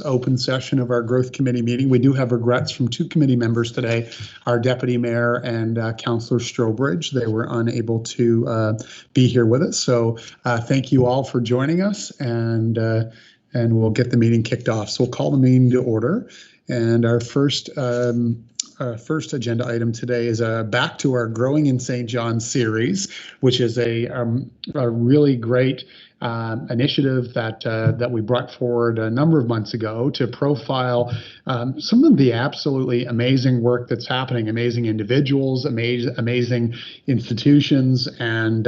open session of our growth committee meeting. We do have regrets from two committee members today, our deputy mayor and Councillor Strobridge. They were unable to be here with us. So thank you all for joining us, and we'll get the meeting kicked off. So we'll call the meeting to order. And our first agenda item today is back to our Growing in St. John series, which is a really great initiative that we brought forward a number of months ago to profile some of the absolutely amazing work that's happening, amazing individuals, amazing institutions, and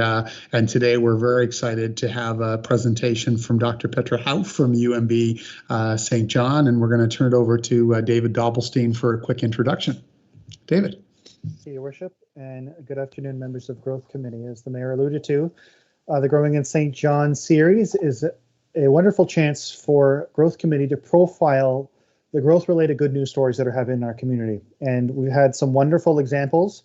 today we're very excited to have a presentation from Dr. Petra Hauff from UMB St. John, and we're going to turn it over to David Doppelstein for a quick introduction. David. Your Worship, and good afternoon, members of Growth Committee. As the Mayor alluded to, the Growing in St. John series is a wonderful chance for Growth Committee to profile the growth-related good news stories that are happening in our community. And we've had some wonderful examples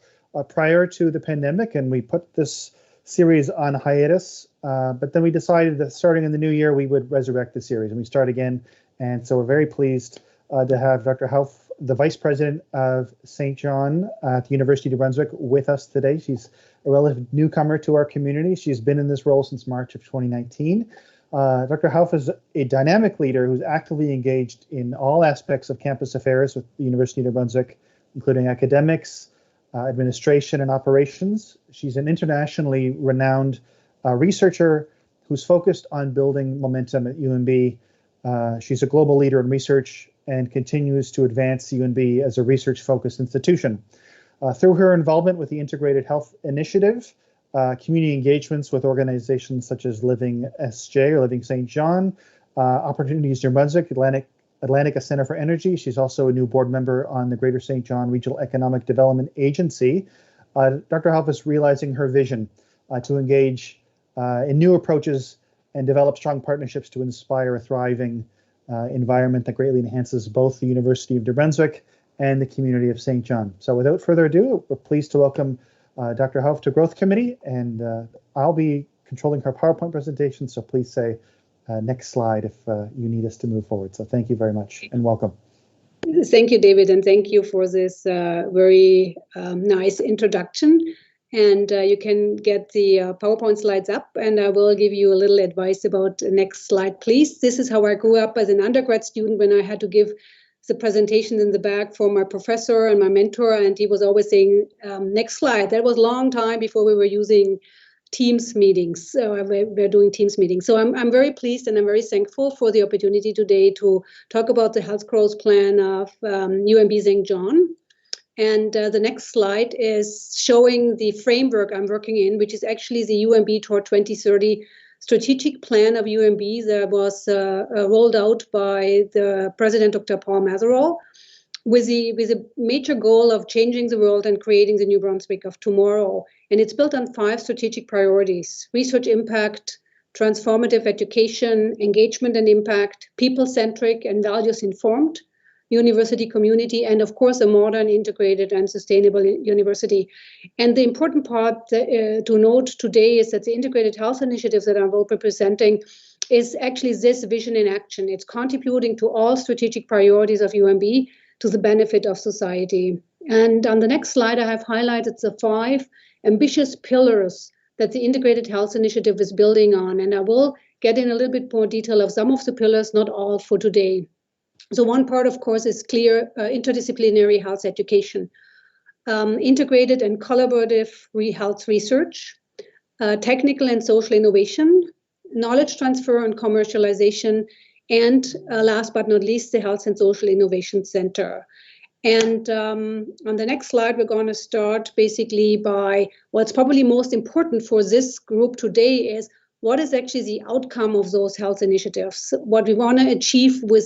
prior to the pandemic, and we put this series on hiatus, but then we decided that starting in the new year, we would resurrect the series and we start again. And so we're very pleased to have Dr. Hauff, the Vice President of St. John at the University of New Brunswick, with us today. She's a relative newcomer to our community. She's been in this role since March of 2019. Dr. Hauff is a dynamic leader who's actively engaged in all aspects of campus affairs with the University of New Brunswick, including academics, administration, and operations. She's an internationally renowned researcher who's focused on building momentum at UNB. She's a global leader in research and continues to advance UNB as a research-focused institution. Through her involvement with the Integrated Health Initiative, community engagements with organizations such as Living SJ or Living St. John, Opportunities New Brunswick, Atlantica Center for Energy. She's also a new board member on the Greater St. John Regional Economic Development Agency. Dr. Hauff is realizing her vision to engage in new approaches and develop strong partnerships to inspire a thriving environment that greatly enhances both the University of New Brunswick and the community of St. John. So without further ado, we're pleased to welcome Dr. Hauff to Growth Committee, and I'll be controlling her PowerPoint presentation, so please say next slide if you need us to move forward. So thank you very much and welcome. Thank you, David, and thank you for this very nice introduction. And you can get the PowerPoint slides up, and I will give you a little advice about the next slide, please. This is how I grew up as an undergrad student when I had to give the presentation in the back for my professor and my mentor, and he was always saying, next slide. That was a long time before we were using Teams meetings. So we're doing Teams meetings. So I'm very pleased and I'm very thankful for the opportunity today to talk about the health growth plan of UMB St. John. And the next slide is showing the framework I'm working in, which is actually the UMB Toward 2030 strategic plan of UMB that was rolled out by the President, Dr. Paul Matheral, with a major goal of changing the world and creating the New Brunswick of tomorrow. And it's built on 5 strategic priorities: research impact, transformative education, engagement and impact, people-centric and values-informed, university community, and of course a modern, integrated and sustainable university. And the important part to note today is that the integrated health initiative that I will be presenting is actually this vision in action. It's contributing to all strategic priorities of UMB to the benefit of society. And on the next slide, I have highlighted the 5 ambitious pillars that the integrated health initiative is building on. And I will get in a little bit more detail of some of the pillars, not all for today. So one part, of course, is clear interdisciplinary health education, integrated and collaborative health research, technical and social innovation, knowledge transfer and commercialization, and last but not least, the Health and Social Innovation Center. And on the next slide, we're going to start basically by what's probably most important for this group today is what is actually the outcome of those health initiatives, what we want to achieve with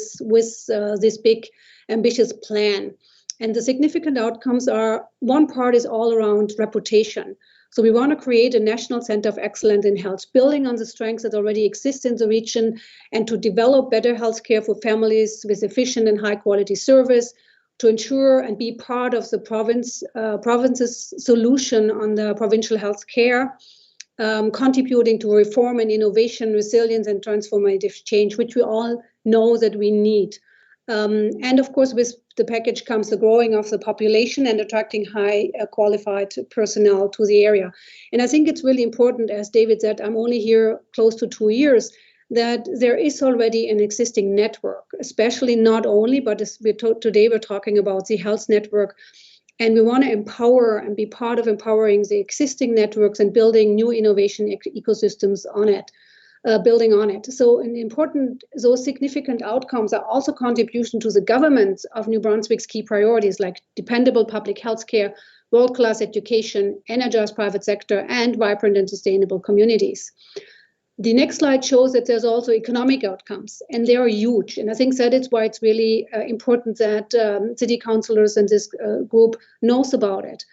this big ambitious plan. And the significant outcomes are, one part is all around reputation. So we want to create a national center of excellence in health, building on the strengths that already exist in the region, and to develop better healthcare for families with efficient and high quality service, to ensure and be part of the province's solution on the provincial health care, contributing to reform and innovation, resilience and transformative change, which we all know that we need. And of course, with the package comes the growing of the population and attracting high qualified personnel to the area. And I think it's really important, as David said, I'm only here close to 2 years, that there is already an existing network, especially not only, but today we're talking about the health network. And we want to empower and be part of empowering the existing networks and building new innovation ecosystems on it. Building on it. So those significant outcomes are also contribution to the government of New Brunswick's key priorities like dependable public health care, world-class education, energized private sector, and vibrant and sustainable communities. The next slide shows that there's also economic outcomes, and they are huge. And I think that is why it's really important that city councillors and this group knows about it.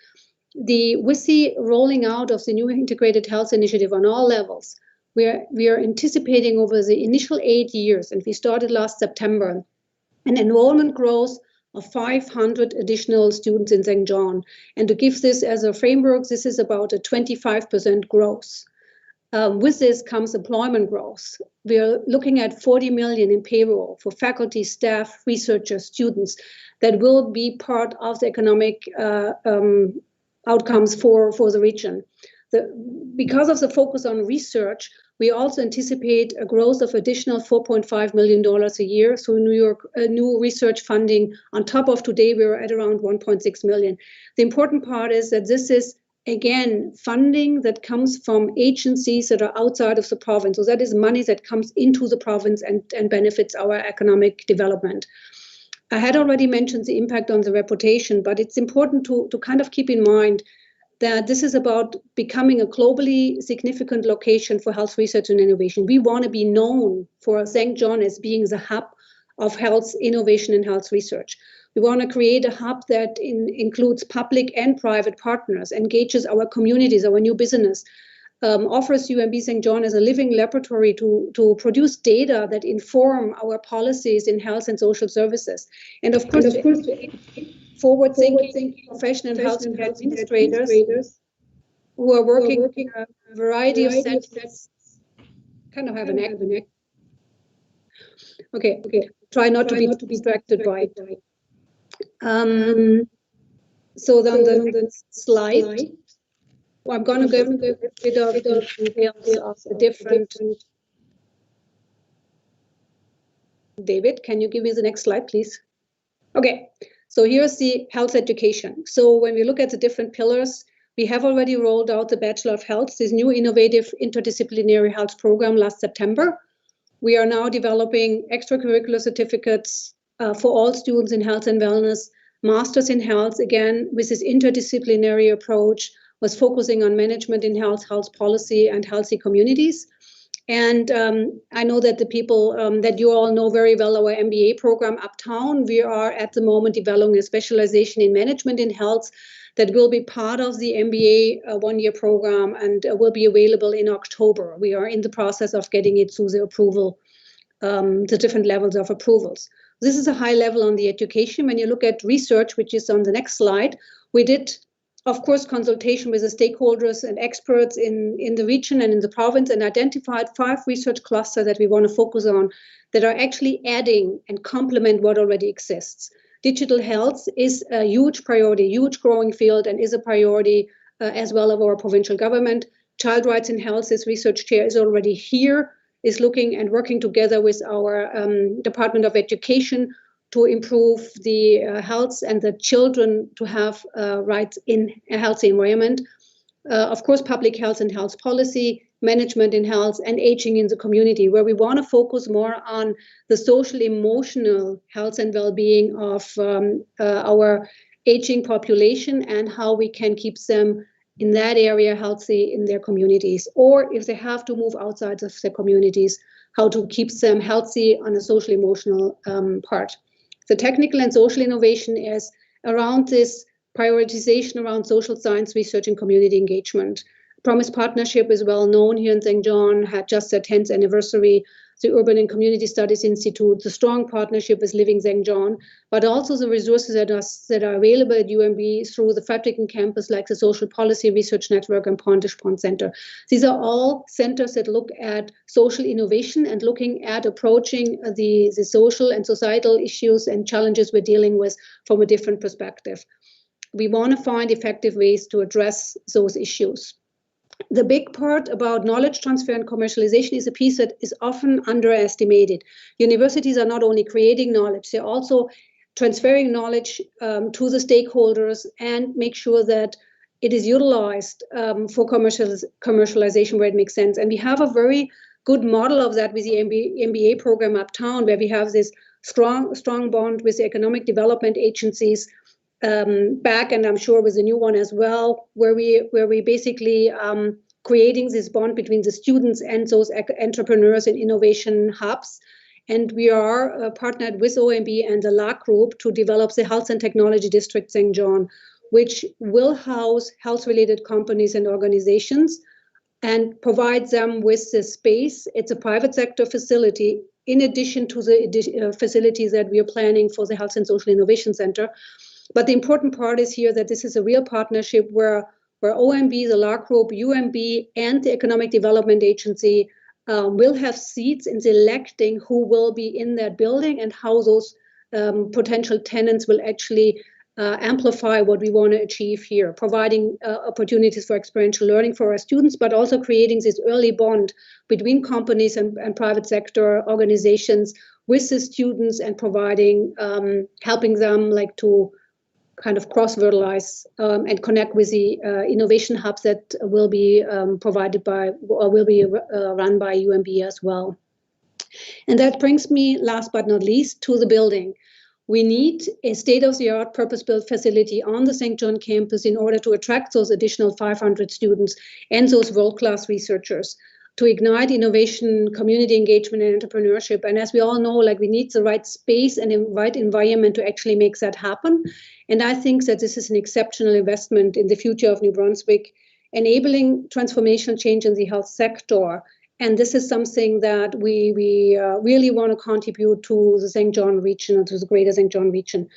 With the rolling out of the new integrated health initiative on all levels, we are anticipating over the initial 8 years, and we started last September, an enrollment growth of 500 additional students in St. John. And to give this as a framework, this is about a 25% growth. With this comes employment growth. We are looking at 40 million in payroll for faculty, staff, researchers, students that will be part of the economic outcomes for the region. Because of the focus on research, we also anticipate a growth of additional $4.5 million a year through new research funding. On top of today, we're at around 1.6 million. The important part is that this is, again, funding that comes from agencies that are outside of the province. So that is money that comes into the province and benefits our economic development. I had already mentioned the impact on the reputation, but it's important to kind of keep in mind that this is about becoming a globally significant location for health research and innovation. We want to be known for St. John as being the hub of health innovation and health research. We want to create a hub that includes public and private partners, engages our communities, our new business, offers UMB St. John as a living laboratory to produce data that inform our policies in health and social services. And of course forward-thinking professional health care administrators who are working in a variety of settings. Kind of have an neck. Okay. Try not to be distracted by it. So then the next slide. Well, I'm going to go a bit of the details of the different. David, can you give me the next slide, please? Okay. So here's the health education. So when we look at the different pillars, we have already rolled out the Bachelor of Health, this new innovative interdisciplinary health program last September. We are now developing extracurricular certificates for all students in health and wellness, masters in health, again, with this interdisciplinary approach, was focusing on management in health, health policy, and healthy communities. And I know that the people that you all know very well, our MBA program Uptown, we are at the moment developing a specialization in management in health that will be part of the MBA one-year program and will be available in October. We are in the process of getting it through the approval, the different levels of approvals. This is a high level on the education. When you look at research, which is on the next slide, we did, of course, consultation with the stakeholders and experts in the region and in the province, and identified 5 research clusters that we want to focus on that are actually adding and complement what already exists. Digital health is a huge priority, huge growing field, and is a priority as well of our provincial government. Child rights in health, this research chair is already here, is looking and working together with our Department of Education to improve the health and the children to have rights in a healthy environment. Of course, public health and health policy, management in health, and aging in the community, where we want to focus more on the social emotional health and well-being of our aging population and how we can keep them in that area healthy in their communities, or if they have to move outside of their communities, how to keep them healthy on a social emotional part. The technical and social innovation is around this prioritization around social science research and community engagement. Promise Partnership is well known here in St. John, had just their 10th anniversary. the Urban and Community Studies Institute, the strong partnership with Living St. John, but also the resources that are available at UMB through the Fredericken campus, like the Social Policy Research Network and Pontisch-Pont Center. These are all centers that look at social innovation and looking at approaching the social and societal issues and challenges we're dealing with from a different perspective. We want to find effective ways to address those issues. The big part about knowledge transfer and commercialization is a piece that is often underestimated. Universities are not only creating knowledge, they're also transferring knowledge to the stakeholders and make sure that it is utilized for commercialization where it makes sense. And we have a very good model of that with the MBA program uptown, where we have this strong bond with the economic development agencies back, and I'm sure with the new one as well, where we basically creating this bond between the students and those entrepreneurs and innovation hubs. And we are partnered with OMB and the LA Group to develop the Health and Technology District St. John, which will house health-related companies and organizations and provide them with the space. It's a private sector facility in addition to the facilities that we are planning for the Health and Social Innovation Center. But the important part is here that this is a real partnership where OMB, the LA Group, UMB, and the Economic Development Agency will have seats in selecting who will be in that building and how those potential tenants will actually amplify what we want to achieve here, providing opportunities for experiential learning for our students, but also creating this early bond between companies and private sector organizations with the students and providing, helping them like to kind of cross-fertilize and connect with the innovation hubs that will be provided by or will be run by UMB as well. And that brings me, last but not least, to the building. We need a state-of-the-art purpose-built facility on the St. John campus in order to attract those additional 500 students and those world-class researchers to ignite innovation, community engagement, and entrepreneurship. And as we all know, like we need the right space and the right environment to actually make that happen. And I think that this is an exceptional investment in the future of New Brunswick, enabling transformational change in the health sector. And this is something that we really want to contribute to the St. John region and to the greater St. John region.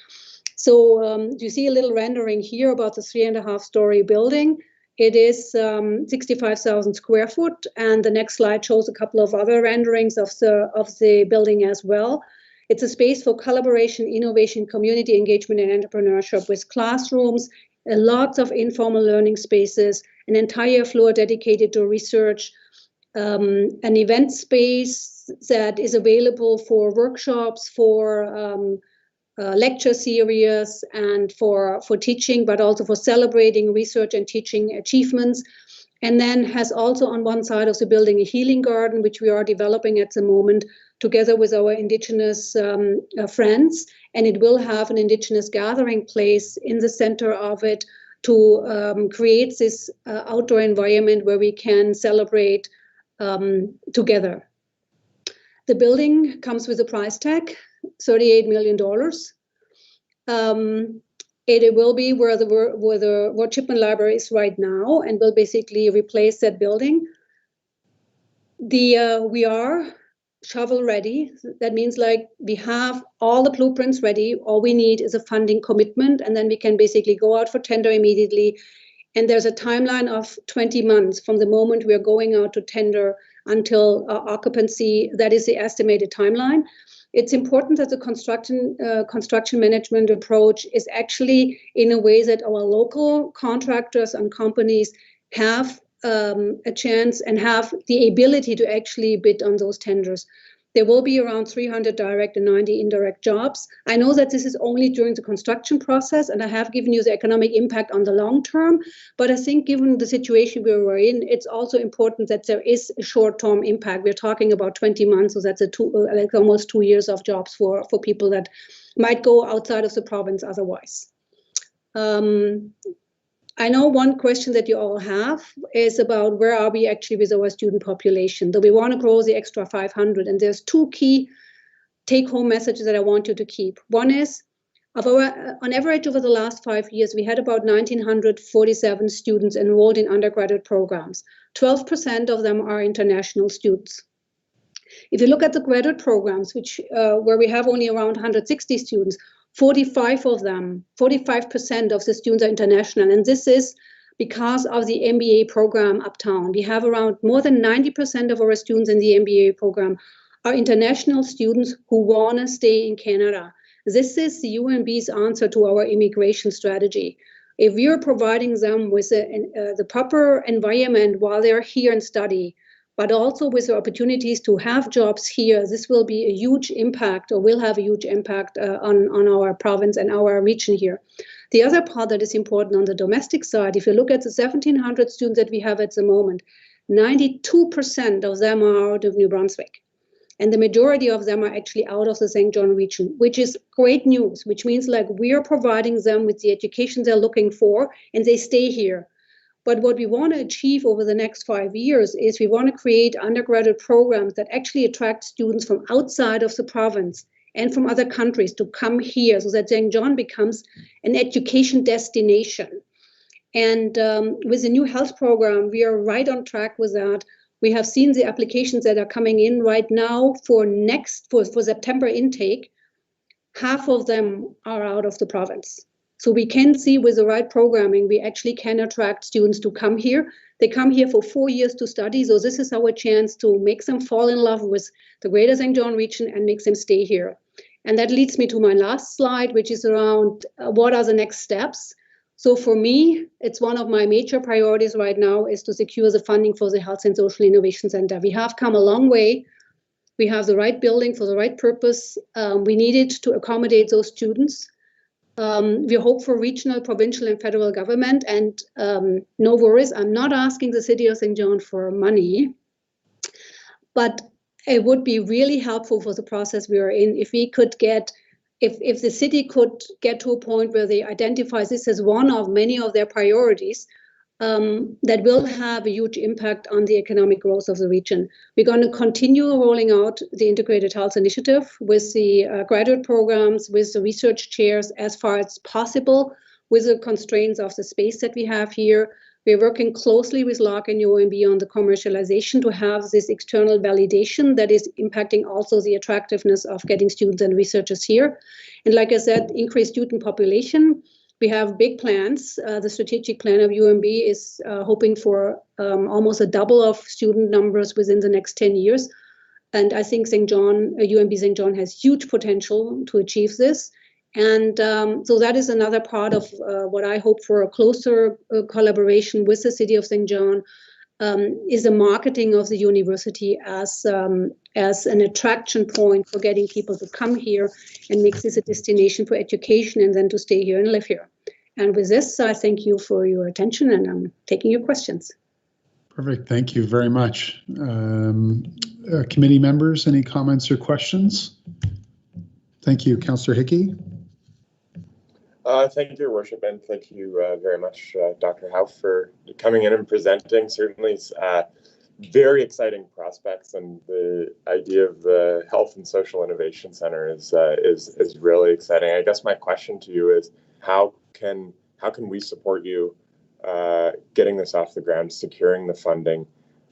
So you see a little rendering here about the 3.5-story building. It is 65,000 square foot, and the next slide shows a couple of other renderings of the building as well. It's a space for collaboration, innovation, community engagement, and entrepreneurship with classrooms, lots of informal learning spaces, an entire floor dedicated to research, an event space that is available for workshops, for lecture series, and for teaching, but also for celebrating research and teaching achievements. And then has also on one side of the building a healing garden, which we are developing at the moment together with our Indigenous friends. And it will have an Indigenous gathering place in the center of it to create this outdoor environment where we can celebrate together. The building comes with a price tag, $38 million. It will be where the Chipman Library is right now, and will basically replace that building. We are shovel ready. That means like we have all the blueprints ready. All we need is a funding commitment, and then we can basically go out for tender immediately. And there's a timeline of 20 months from the moment we are going out to tender until occupancy. That is the estimated timeline. It's important that the construction management approach is actually in a way that our local contractors and companies have a chance and have the ability to actually bid on those tenders. There will be around 300 direct and 90 indirect jobs. I know that this is only during the construction process, and I have given you the economic impact on the long term, but I think given the situation we were in, it's also important that there is a short-term impact. We're talking about 20 months, so that's almost 2 years of jobs for people that might go outside of the province otherwise. I know one question that you all have is about where are we actually with our student population. So we want to grow the extra 500, and there's two key take-home messages that I want you to keep. One is, on average over the last 5 years, we had about 1,947 students enrolled in undergraduate programs. 12% of them are international students. If you look at the graduate programs, which where we have only around 160 students, 45% of the students are international. And this is because of the MBA program uptown. We have around more than 90% of our students in the MBA program are international students who want to stay in Canada. This is the UNB's answer to our immigration strategy. If we are providing them with the proper environment while they're here and study, but also with the opportunities to have jobs here, this will be a huge impact, or will have a huge impact on our province and our region here. The other part that is important on the domestic side, if you look at the 1,700 students that we have at the moment, 92% of them are out of New Brunswick. And the majority of them are actually out of the St. John region, which is great news, which means like we are providing them with the education they're looking for, and they stay here. But what we want to achieve over the next 5 years is we want to create undergraduate programs that actually attract students from outside of the province and from other countries to come here, so that St. John becomes an education destination. And with the new health program, we are right on track with that. We have seen the applications that are coming in right now for September intake. Half of them are out of the province. So we can see with the right programming, we actually can attract students to come here. They come here for 4 years to study. So this is our chance to make them fall in love with the Greater St. John region and make them stay here. And that leads me to my last slide, which is around what are the next steps. So for me, it's one of my major priorities right now is to secure the funding for the Health and Social Innovation Center. We have come a long way. We have the right building for the right purpose. We needed to accommodate those students. We hope for regional, provincial, and federal government. And no worries, I'm not asking the City of St. John for money, but it would be really helpful for the process we are in if we could get, if the city could get to a point where they identify this as one of many of their priorities, that will have a huge impact on the economic growth of the region. We're going to continue rolling out the Integrated Health Initiative with the graduate programs, with the research chairs as far as possible, with the constraints of the space that we have here. We're working closely with LARC and UNB on the commercialization to have this external validation that is impacting also the attractiveness of getting students and researchers here. And like I said, increased student population. We have big plans. The strategic plan of UNB is hoping for almost a double of student numbers within the next 10 years. And I think UNB St. John has huge potential to achieve this. And so that is another part of what I hope for a closer collaboration with the City of St. John, is the marketing of the university as an attraction point for getting people to come here and make this a destination for education and then to stay here and live here. And with this, I thank you for your attention, and I'm taking your questions. Perfect. Thank you very much. Committee members, any comments or questions? Thank you. Councillor Hickey. Thank you, Your Worship, and thank you very much, Dr. Howe, for coming in and presenting. Certainly very exciting prospects, and the idea of the Health and Social Innovation Center is really exciting. I guess my question to you is, how can we support you getting this off the ground, securing the funding,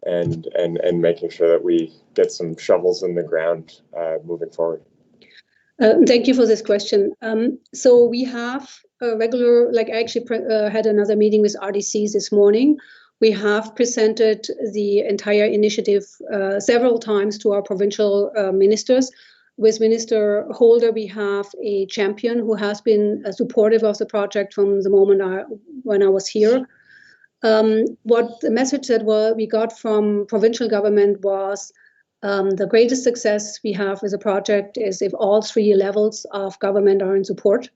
and making sure that we get some shovels in the ground moving forward? Thank you for this question. So we have a regular, I actually had another meeting with RDCs this morning. We have presented the entire initiative several times to our provincial ministers. With Minister Holder, we have a champion who has been supportive of the project from the moment when I was here. What the message that we got from provincial government was, the greatest success we have with the project is if all three levels of government are in support.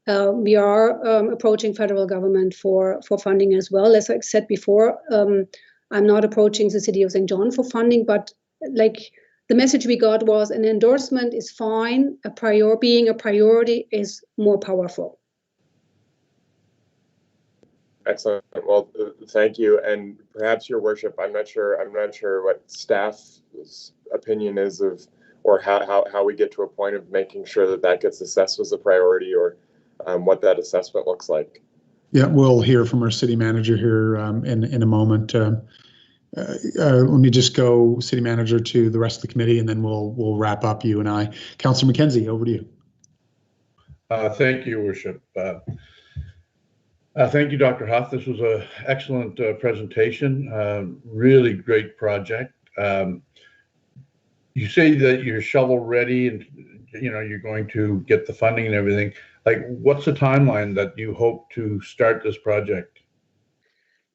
We are approaching federal government for funding as well. As I said before, I'm not approaching the City of St. John for funding, but the message we got was an endorsement is fine, being a priority is more powerful. Excellent. Well, thank you. And perhaps, Your Worship, I'm not sure what staff's opinion is of, or how we get to a point of making sure that gets assessed as a priority, or what that assessment looks like. Yeah, we'll hear from our city manager here in a moment. let me just go city manager to the rest of the committee, and then we'll wrap up, you and I. Councillor McKenzie, over to you. Thank you, Worship. Thank you, Dr. Huff. This was an excellent presentation. Really great project. You say that you're shovel ready and you're going to get the funding and everything. Like, what's the timeline that you hope to start this project?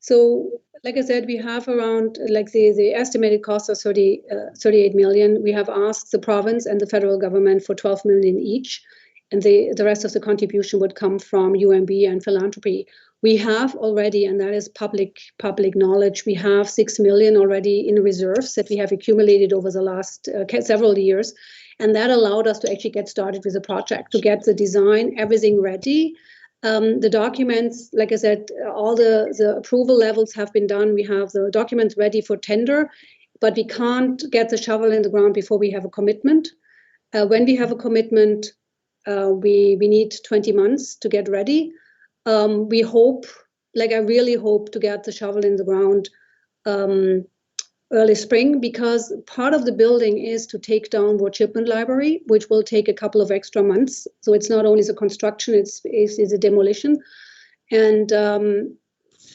So, like I said, we have around, like the estimated cost of 38 million. We have asked the province and the federal government for 12 million each, and the rest of the contribution would come from UMB and philanthropy. We have already, and that is public knowledge, we have 6 million already in reserves that we have accumulated over the last several years. And that allowed us to actually get started with the project, to get the design, everything ready. The documents, like I said, all the approval levels have been done. We have the documents ready for tender, but we can't get the shovel in the ground before we have a commitment. When we have a commitment, we need 20 months to get ready. We hope, like I really hope, to get the shovel in the ground early spring, because part of the building is to take down Ward Shipment Library, which will take a couple of extra months. So it's not only the construction, it's a demolition. And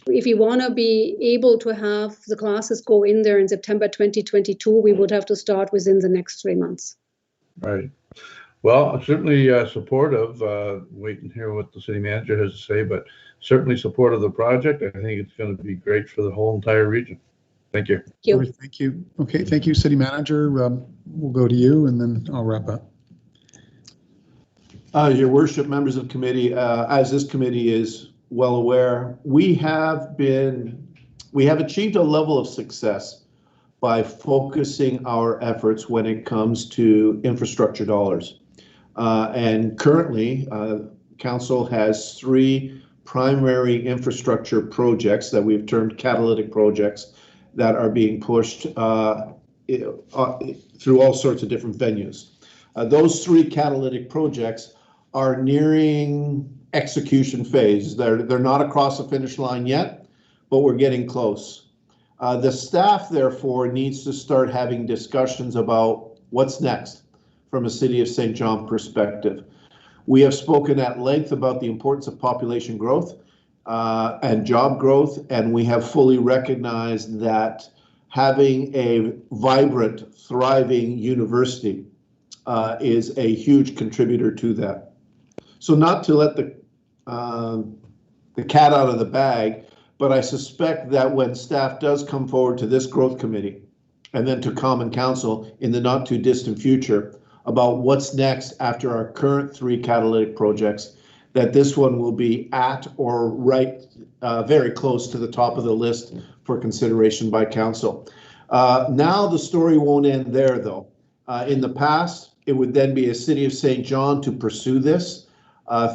if you want to be able to have the classes go in there in September 2022, we would have to start within the next 3 months. Right. Well, I'm certainly supportive. Wait and hear what the city manager has to say, but certainly supportive of the project. I think it's going to be great for the whole entire region. Thank you. Thank you. Right, thank you. Okay, thank you, city manager. We'll go to you, and then I'll wrap up. Your worship, members of the committee, as this committee is well aware, we have achieved a level of success by focusing our efforts when it comes to infrastructure dollars. And currently, council has 3 primary infrastructure projects that we've termed catalytic projects that are being pushed through all sorts of different venues. Those 3 catalytic projects are nearing execution phase. They're not across the finish line yet, but we're getting close. The staff, therefore, needs to start having discussions about what's next from a City of St. John perspective. We have spoken at length about the importance of population growth and job growth, and we have fully recognized that having a vibrant, thriving university is a huge contributor to that. So not to let the cat out of the bag, but I suspect that when staff does come forward to this growth committee and then to Common Council in the not too distant future about what's next after our current 3 catalytic projects, that this one will be at or right very close to the top of the list for consideration by council. Now the story won't end there, though. In the past, it would then be a City of St. John to pursue this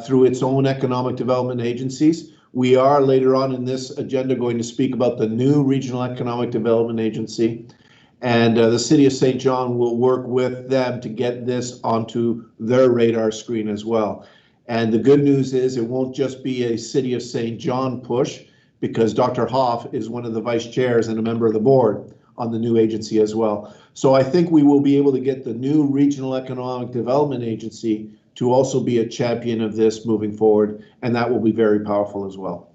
through its own economic development agencies. We are later on in this agenda going to speak about the new Regional Economic Development Agency, and the City of St. John will work with them to get this onto their radar screen as well. And the good news is it won't just be a City of St. John push, because Dr. Hoff is one of the vice chairs and a member of the board on the new agency as well. So I think we will be able to get the new Regional Economic Development Agency to also be a champion of this moving forward, and that will be very powerful as well.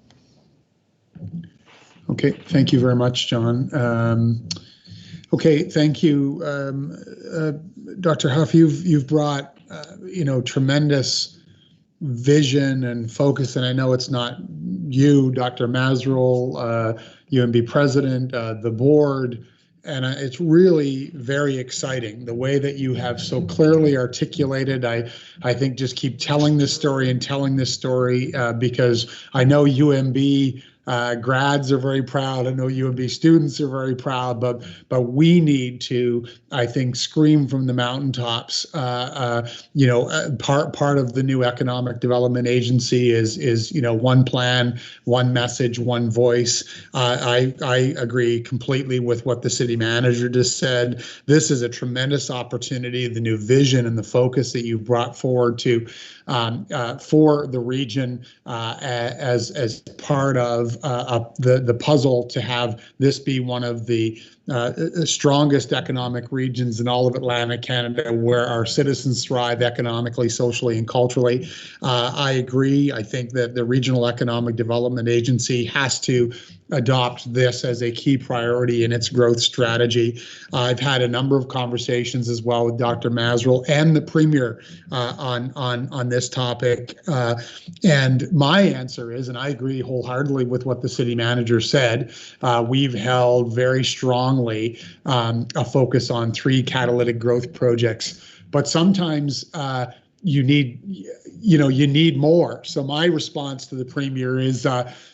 Okay, thank you very much, John. Okay, thank you, Dr. Huff. You've brought tremendous vision and focus, and I know it's not you, Dr. Mazerel, UMB president, the board, and it's really very exciting the way that you have so clearly articulated. I think just keep telling this story and telling this story because I know UMB grads are very proud. I know UMB students are very proud, but we need to, I think, scream from the mountaintops. Part of the new economic development agency is one plan, one message, one voice. I agree completely with what the city manager just said. This is a tremendous opportunity. The new vision and the focus that you've brought forward to for the region as part of of the puzzle to have this be one of the strongest economic regions in all of Atlantic Canada, where our citizens thrive economically, socially, and culturally. I agree. I think that the Regional Economic Development Agency has to adopt this as a key priority in its growth strategy. I've had a number of conversations as well with Dr. Masrell and the Premier on this topic. And my answer is, and I agree wholeheartedly with what the city manager said, we've held very strongly a focus on 3 catalytic growth projects. But sometimes you need more. So my response to the Premier is,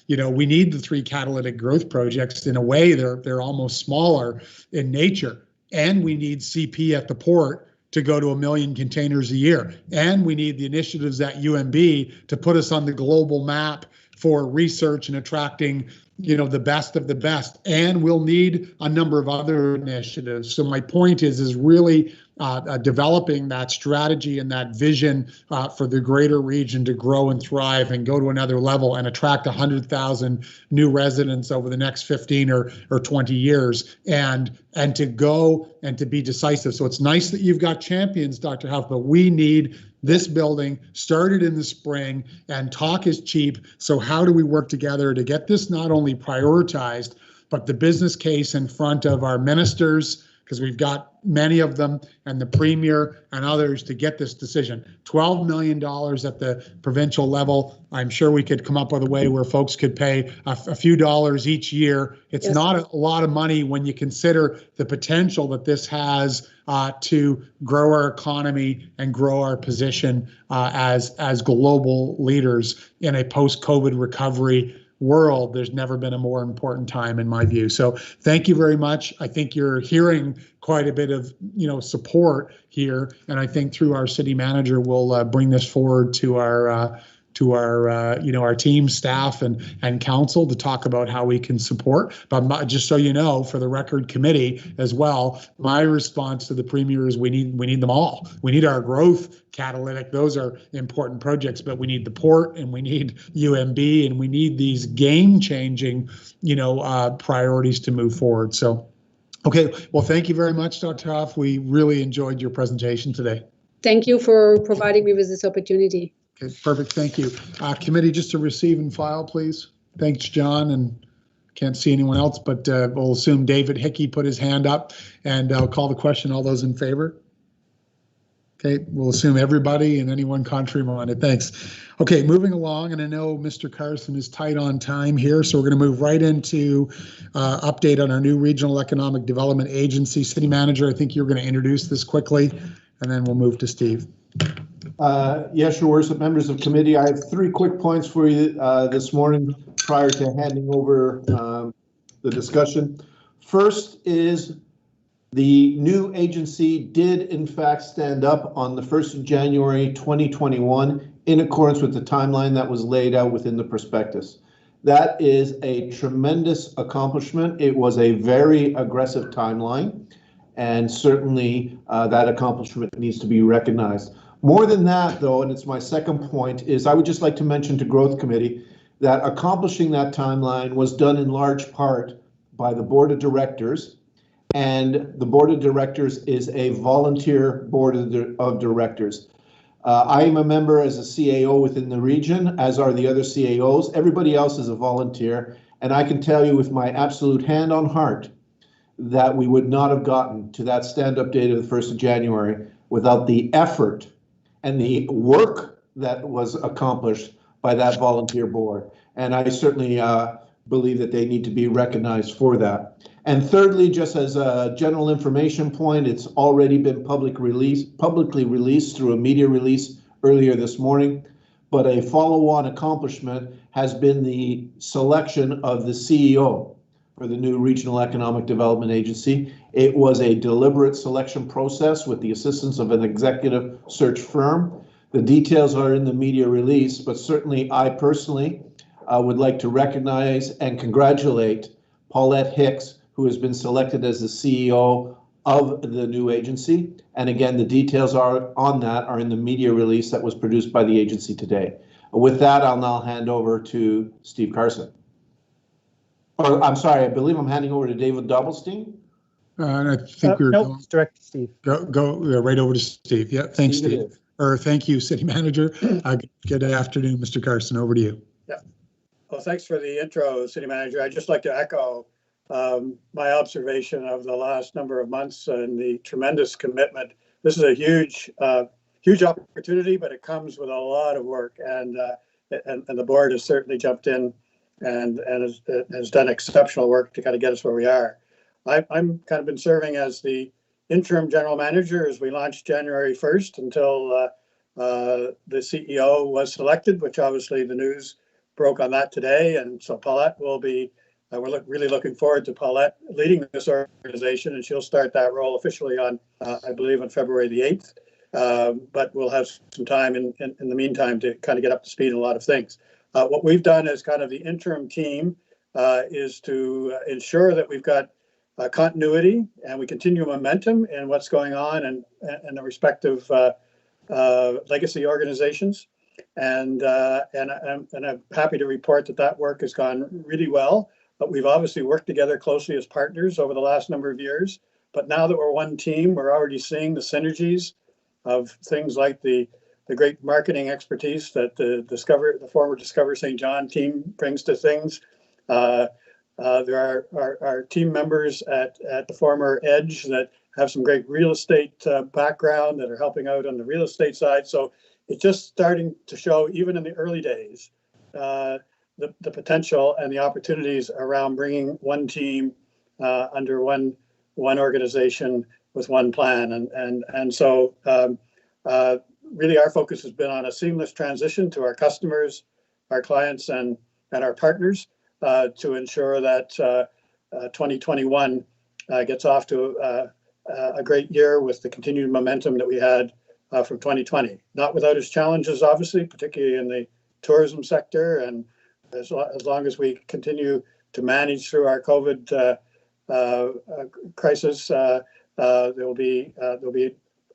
we need the 3 catalytic growth projects. In a way, they're almost smaller in nature, and we need CP at the port to go to 1 million containers a year, and we need the initiatives at UNB to put us on the global map for research and attracting the best of the best, and we'll need a number of other initiatives. So my point is really developing that strategy and that vision for the greater region to grow and thrive and go to another level and attract 100,000 new residents over the next 15 or 20 years, and to go and to be decisive. So it's nice that you've got champions, Dr. Huff, but we need this building started in the spring, and talk is cheap. So how do we work together to get this not only prioritized, but the business case in front of our ministers, because we've got many of them, and the Premier and others to get this decision. $12 million at the provincial level. I'm sure we could come up with a way where folks could pay a few dollars each year. It's not a lot of money when you consider the potential that this has to grow our economy and grow our position as global leaders in a post-COVID recovery world. There's never been a more important time, in my view. So thank you very much. I think you're hearing quite a bit of support here, and I think through our city manager we'll bring this forward to our team, staff, and council to talk about how we can support. But just so you know, for the record committee as well, my response to the Premier is we need them all. We need our growth catalytic. Those are important projects, but we need the port, and we need UMB, and we need these game-changing, priorities to move forward. So, okay, well, thank you very much, Dr. Huff. We really enjoyed your presentation today. Thank you for providing me with this opportunity. Okay, perfect. Thank you. Committee, just to receive and file, please. Thanks, John. And can't see anyone else, but we'll assume David Hickey put his hand up, and I'll call the question. All those in favor? Okay, we'll assume everybody and anyone contrary-minded. Thanks. Okay, moving along, and I know Mr. Carson is tight on time here, so we're going to move right into update on our new Regional Economic Development Agency. City Manager, I think you're going to introduce this quickly, and then we'll move to Steve. Yes, Your Worship, members of committee, I have 3 quick points for you this morning prior to handing over the discussion. First is the new agency did in fact stand up on the 1st of January 2021 in accordance with the timeline that was laid out within the prospectus. That is a tremendous accomplishment. It was a very aggressive timeline, and certainly that accomplishment needs to be recognized. More than that, though, and it's my second point, is I would just like to mention to Growth Committee that accomplishing that timeline was done in large part by the Board of Directors, and the Board of Directors is a volunteer Board of Directors. I am a member as a CAO within the region, as are the other CAOs. Everybody else is a volunteer, and I can tell you with my absolute hand on heart that we would not have gotten to that stand-up date of the 1st of January without the effort and the work that was accomplished by that volunteer board. And I certainly believe that they need to be recognized for that. And thirdly, just as a general information point, it's already been publicly released through a media release earlier this morning, but a follow-on accomplishment has been the selection of the CEO for the new Regional Economic Development Agency. It was a deliberate selection process with the assistance of an executive search firm. The details are in the media release, but certainly I personally would like to recognize and congratulate Paulette Hicks, who has been selected as the CEO of the new agency. And again, the details are in the media release that was produced by the agency today. With that, I'll now hand over to Steve Carson. Or I'm sorry, I believe I'm handing over to David Doublestein. And I think we're no, going, it's direct to Steve. go right over to Steve. Yeah, thanks, Steve it Steve. is. Or thank you, City Manager. Good afternoon, Mr. Carson. Over to you. Yeah. Well, thanks for the intro, City Manager. I'd just like to echo my observation of the last number of months and the tremendous commitment. This is a huge opportunity, but it comes with a lot of work, and the board has certainly jumped in and has done exceptional work to kind of get us where we are. I'm kind of been serving as the interim general manager as we launched January 1st until the CEO was selected, which obviously the news broke on that today. And so Paulette will be, really looking forward to Paulette leading this organization, and she'll start that role officially on, I believe, on February the 8th. But we'll have some time in the meantime to kind of get up to speed on a lot of things. What we've done as kind of the interim team is to ensure that we've got continuity and we continue momentum in what's going on and the respective legacy organizations. And I'm happy to report that work has gone really well. But we've obviously worked together closely as partners over the last number of years. But now that we're one team, we're already seeing the synergies of things like the great marketing expertise that the former Discover St. John team brings to things. There are team members at the former Edge that have some great real estate background that are helping out on the real estate side. So it's just starting to show, even in the early days, the potential and the opportunities around bringing one team under one organization with one plan. And so really our focus has been on a seamless transition to our customers, our clients, and our partners to ensure that 2021 gets off to a great year with the continued momentum that we had from 2020. Not without its challenges, obviously, particularly in the tourism sector. And as long as we continue to manage through our COVID crisis, there will be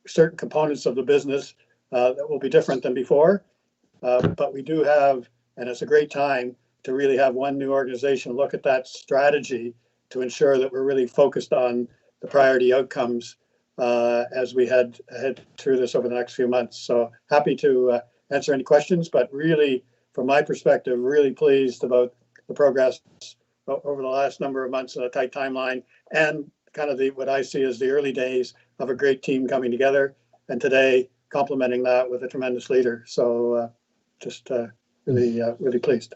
certain components of the business that will be different than before. But we do have, and it's a great time to really have one new organization look at that strategy to ensure that we're really focused on the priority outcomes as we head through this over the next few months. So happy to answer any questions, but really, from my perspective, really pleased about the progress over the last number of months in a tight timeline, and kind of what I see as the early days of a great team coming together, and today complementing that with a tremendous leader. So just really pleased.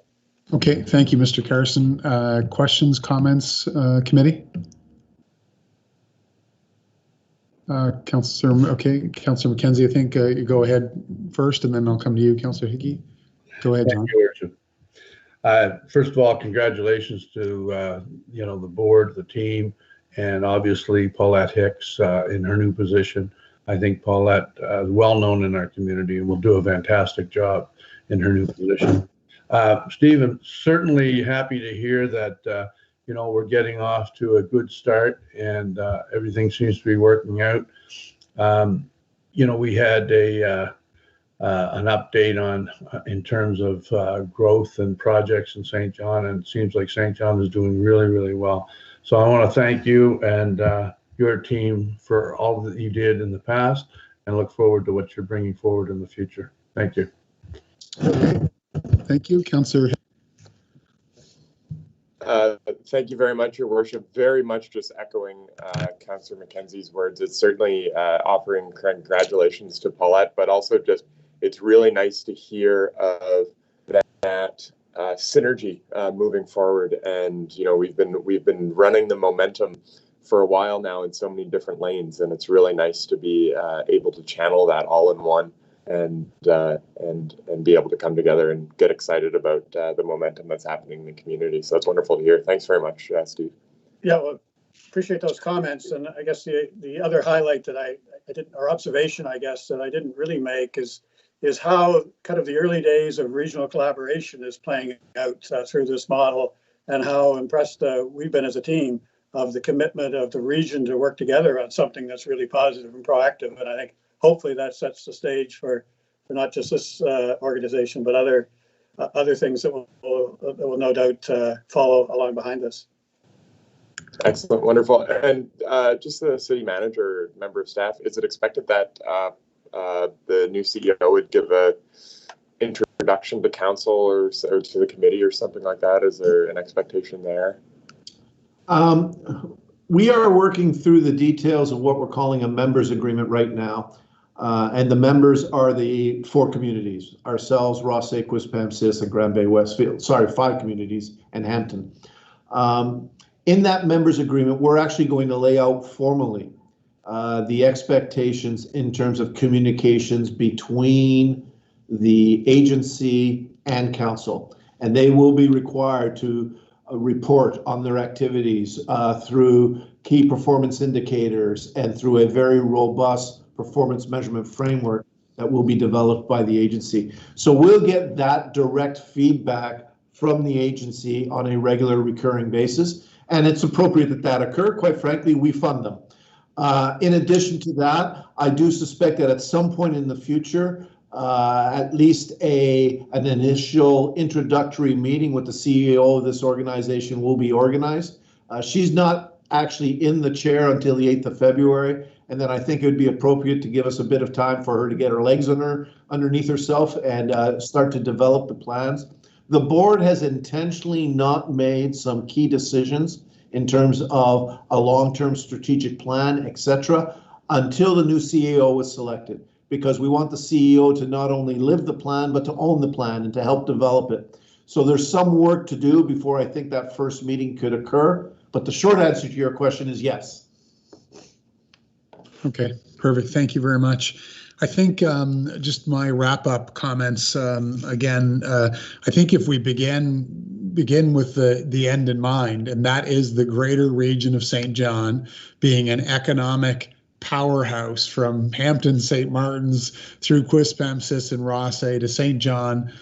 Okay, thank you, Mr. Carson. Questions, comments, committee? Councillor McKenzie, I think you go ahead first, and then I'll come to you, Councillor Hickey. Go ahead, John. Thank you, first of all, congratulations to the board, the team, and obviously Paulette Hicks in her new position. I think Paulette is well known in our community and will do a fantastic job in her new position. Stephen, certainly happy to hear that we're getting off to a good start and everything seems to be working out. We had an update in terms of growth and projects in St. John, and it seems like St. John is doing really, really well. So I want to thank you and your team for all that you did in the past, and look forward to what you're bringing forward in the future. Thank you. Thank you, Councillor. Thank you very much, Your Worship. Very much just echoing Councillor McKenzie's words. It's certainly offering congratulations to Paulette, but also just it's really nice to hear of that synergy moving forward. And we've been running the momentum for a while now in so many different lanes, and it's really nice to be able to channel that all in one and be able to come together and get excited about the momentum that's happening in the community. So it's wonderful to hear. Thanks very much, Steve. Yeah, well, appreciate those comments. And I guess the other highlight that I didn't, or observation, I guess, that I didn't really make is how kind of the early days of regional collaboration is playing out through this model, and how impressed we've been as a team of the commitment of the region to work together on something that's really positive and proactive. And I think hopefully that sets the stage for not just this organization, but other other things that will no doubt follow along behind this. Excellent, wonderful. And just the city manager, member of staff, is it expected that the new CEO would give a introduction to council or to the committee or something like that? Is there an expectation there? We are working through the details of what we're calling a members agreement right now. And the members are the 4 communities, ourselves, Rothsay, Quispamsis, and Grand Bay Westfield. Sorry, 5 communities and Hampton. In that members agreement, we're actually going to lay out formally the expectations in terms of communications between the agency and council. And they will be required to report on their activities through key performance indicators and through a very robust performance measurement framework that will be developed by the agency. So we'll get that direct feedback from the agency on a regular recurring basis. And it's appropriate that that occur. Quite frankly, we fund them. In addition to that, I do suspect that at some point in the future, at least an initial introductory meeting with the CEO of this organization will be organized. She's not actually in the chair until the 8th of February. And then I think it would be appropriate to give us a bit of time for her to get her legs underneath herself and start to develop the plans. The board has intentionally not made some key decisions in terms of a long-term strategic plan, etc., until the new CEO was selected, because we want the CEO to not only live the plan, but to own the plan and to help develop it. So there's some work to do before I think that first meeting could occur. But the short answer to your question is yes. Okay, perfect. Thank you very much. I think just my wrap-up comments again. I think if we begin with the end in mind, and that is the greater region of St. John being an economic powerhouse from Hampton, St. Martin's through Quispamsis and Rothsay to St. John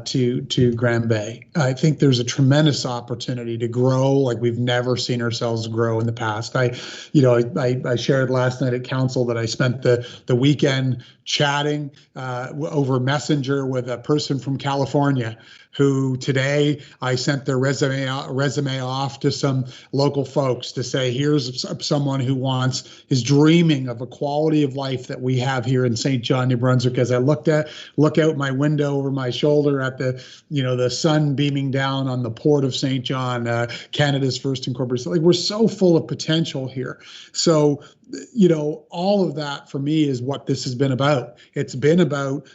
to Grand Bay. I think there's a tremendous opportunity to grow like we've never seen ourselves grow in the past. I shared last night at council that I spent the weekend chatting over Messenger with a person from California who today I sent their resume off to some local folks to say, here's someone who is dreaming of a quality of life that we have here in St. John, New Brunswick. As I look out my window over my shoulder at the sun beaming down on the port of St. John, Canada's first incorporated. Like, we're so full of potential here. So, all of that for me is what this has been about. It's been about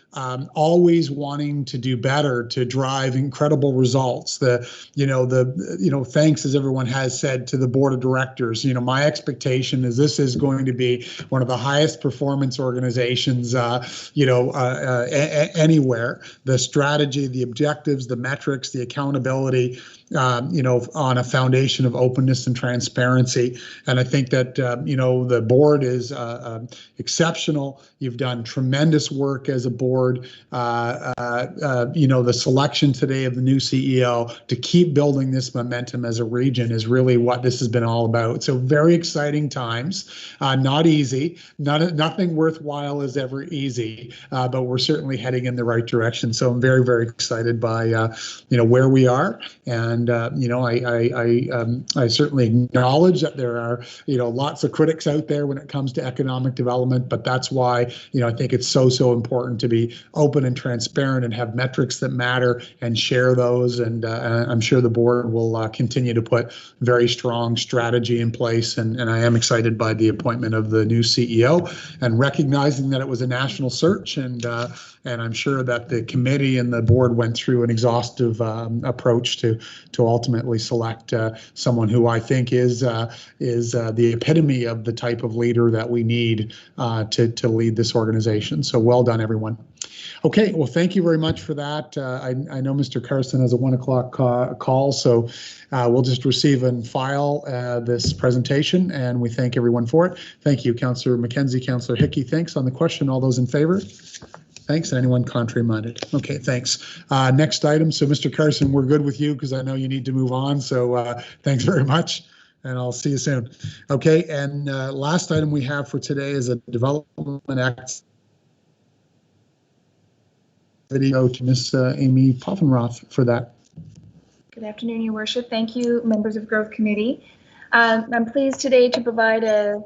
always wanting to do better, to drive incredible results. Thanks, as everyone has said, to the board of directors. My expectation is this is going to be one of the highest performance organizations, anywhere. The strategy, the objectives, the metrics, the accountability, on a foundation of openness and transparency. And I think that, the board is exceptional. You've done tremendous work as a board. The selection today of the new CEO to keep building this momentum as a region is really what this has been all about. So very exciting times, not easy. Nothing worthwhile is ever easy, but we're certainly heading in the right direction. So I'm very, very excited by, where we are. And, I certainly acknowledge that there are, lots of critics out there when it comes to economic development, but that's why, I think it's so important to be open and transparent and have metrics that matter and share those. And I'm sure the board will continue to put very strong strategy in place. And I am excited by the appointment of the new CEO and recognizing that it was a national search. And I'm sure that the committee and the board went through an exhaustive approach to ultimately select someone who I think is the epitome of the type of leader that we need to lead this organization. So well done, everyone. Okay, well, thank you very much for that. I know Mr. Carson has a 1 o'clock call, so we'll just receive and file this presentation, and we thank everyone for it. Thank you, Councillor McKenzie, Councillor Hickey. Thanks. On the question, all those in favor? Thanks. Anyone contrary-minded? Okay, thanks. Next item. So, Mr. Carson, we're good with you because I know you need to move on. So thanks very much, and I'll see you soon. Okay, and last item we have for today is a development act video to Ms. Amy Poffenroth for that. Good afternoon, Your Worship. Thank you, members of Growth Committee. I'm pleased today to provide a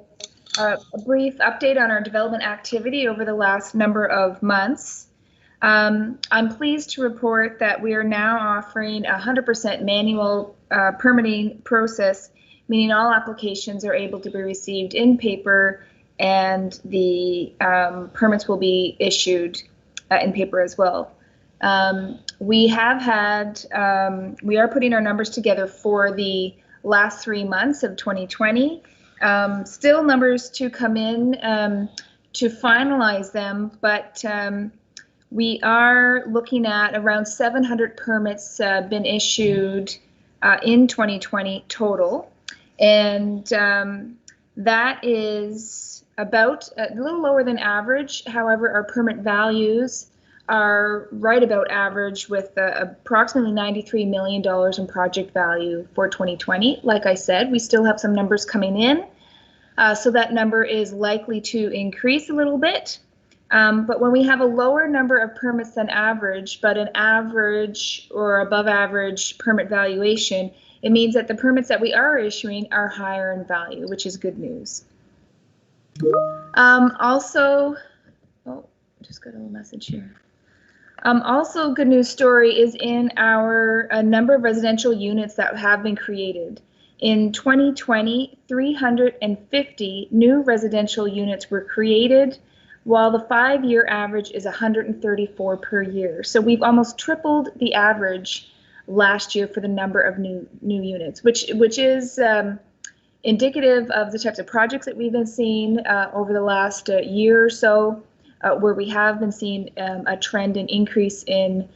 brief update on our development activity over the last number of months. I'm pleased to report that we are now offering a 100% manual permitting process, meaning all applications are able to be received in paper and the permits will be issued in paper as well. We are putting our numbers together for the last 3 months of 2020. Still numbers to come in to finalize them, but we are looking at around 700 permits been issued in 2020 total. And that is about a little lower than average. However, our permit values are right about average with approximately $93 million in project value for 2020. Like I said, we still have some numbers coming in, so that number is likely to increase a little bit. But when we have a lower number of permits than average, but an average or above average permit valuation, it means that the permits that we are issuing are higher in value, which is good news. Also, just got a little message here. Also, good news story is in our number of residential units that have been created. In 2020, 350 new residential units were created, while the 5-year average is 134 per year. So we've almost tripled the average last year for the number of new units, which is indicative of the types of projects that we've been seeing over the last year or so, where we have been seeing a trend in increase in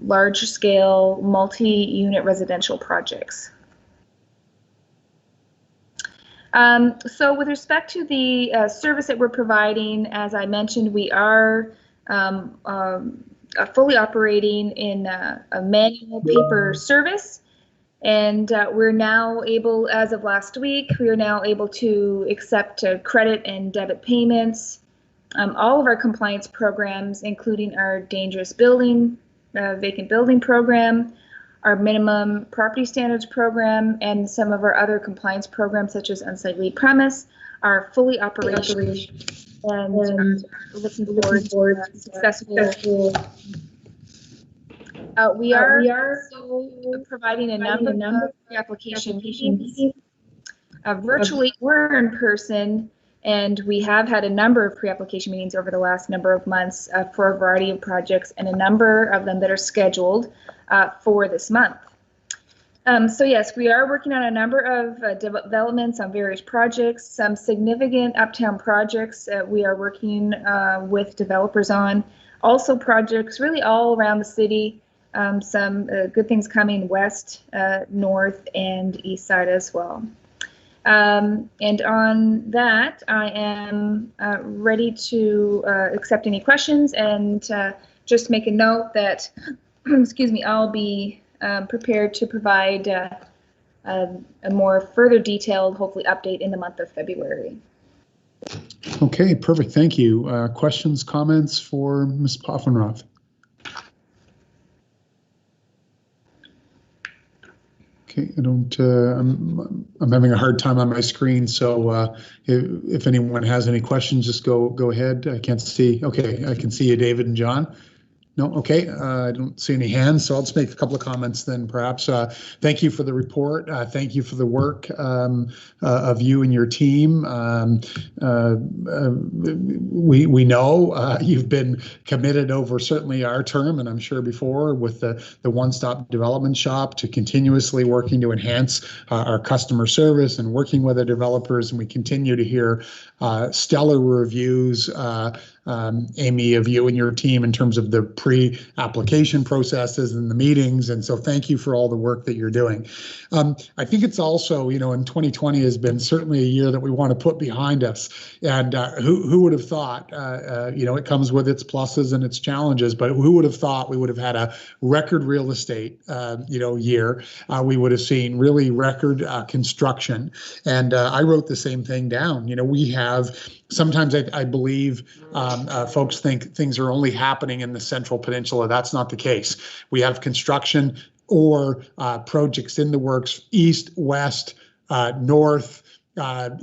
large-scale multi-unit residential projects. So with respect to the service that we're providing, as I mentioned, we are fully operating in a manual paper service. And we're now able, as of last week, we are now able to accept credit and debit payments. All of our compliance programs, including our dangerous building, vacant building program, our minimum property standards program, and some of our other compliance programs, such as unsightly premise, are fully operational. And looking forward to successful. We are also providing a number of application meetings, virtually or in person, and we have had a number of pre-application meetings over the last number of months for a variety of projects, and a number of them that are scheduled for this month. So yes, we are working on a number of developments on various projects, some significant uptown projects we are working with developers on, also projects really all around the city. Some good things coming west, north, and east side as well. And on that, I am ready to accept any questions, and just make a note that, excuse me, I'll be prepared to provide a more further detailed, hopefully, update in the month of February. Okay, perfect. Thank you. Questions, comments for Ms. Poffenroth? Okay, I don't. I'm having a hard time on my screen, so if anyone has any questions, just go ahead. I can't see. Okay, I can see you, David and John. No, okay, I don't see any hands, so I'll just make a couple of comments then, perhaps. Thank you for the report. Thank you for the work of you and your team. We know you've been committed over certainly our term, and I'm sure before, with the one-stop development shop, to continuously working to enhance our customer service and working with the developers, and we continue to hear stellar reviews, Amy, of you and your team in terms of the pre-application processes and the meetings. And so thank you for all the work that you're doing. I think it's also, in 2020 has been certainly a year that we want to put behind us. And who would have thought, it comes with its pluses and its challenges, but who would have thought we would have had a record real estate, year. We would have seen really record construction. And I wrote the same thing down. We have sometimes I believe folks think things are only happening in the Central Peninsula. That's not the case. We have construction or projects in the works, east, west, north, all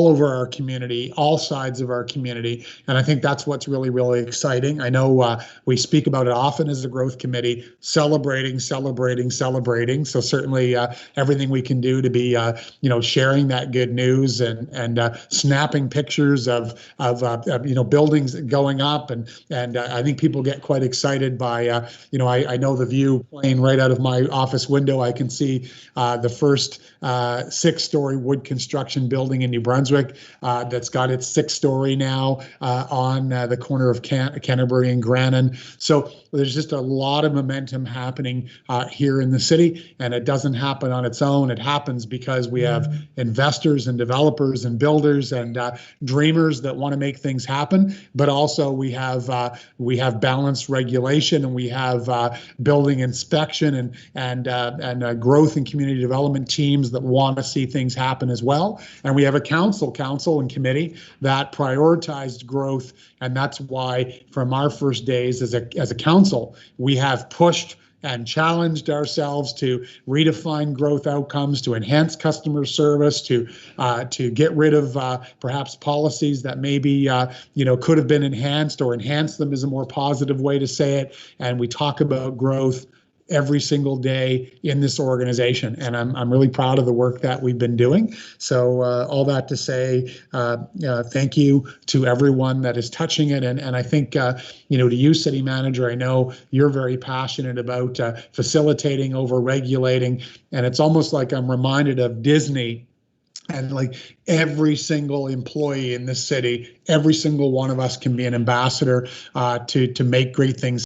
over our community, all sides of our community. And I think that's what's really, really exciting. I know we speak about it often as a growth committee, celebrating. So certainly everything we can do to be, sharing that good news and snapping pictures of buildings going up. And I think people get quite excited by, I know the view playing right out of my office window. I can see the first 6-story wood construction building in New Brunswick that's got its 6th story now on the corner of Canterbury and Grannon. So there's just a lot of momentum happening here in the city, and it doesn't happen on its own. It happens because we have investors and developers and builders and dreamers that want to make things happen. But also we have balanced regulation, and we have building inspection and growth and community development teams that want to see things happen as well. And we have a council and committee that prioritized growth. And that's why from our first days as a council, we have pushed and challenged ourselves to redefine growth outcomes, to enhance customer service, to get rid of perhaps policies that maybe could have been enhanced, or enhance them is a more positive way to say it. And we talk about growth every single day in this organization, and I'm really proud of the work that we've been doing. So all that to say, thank you to everyone that is touching it, and I think to you, City Manager, I know you're very passionate about facilitating over regulating, and it's almost like I'm reminded of Disney. And like every single employee in this city, every single one of us can be an ambassador to make great things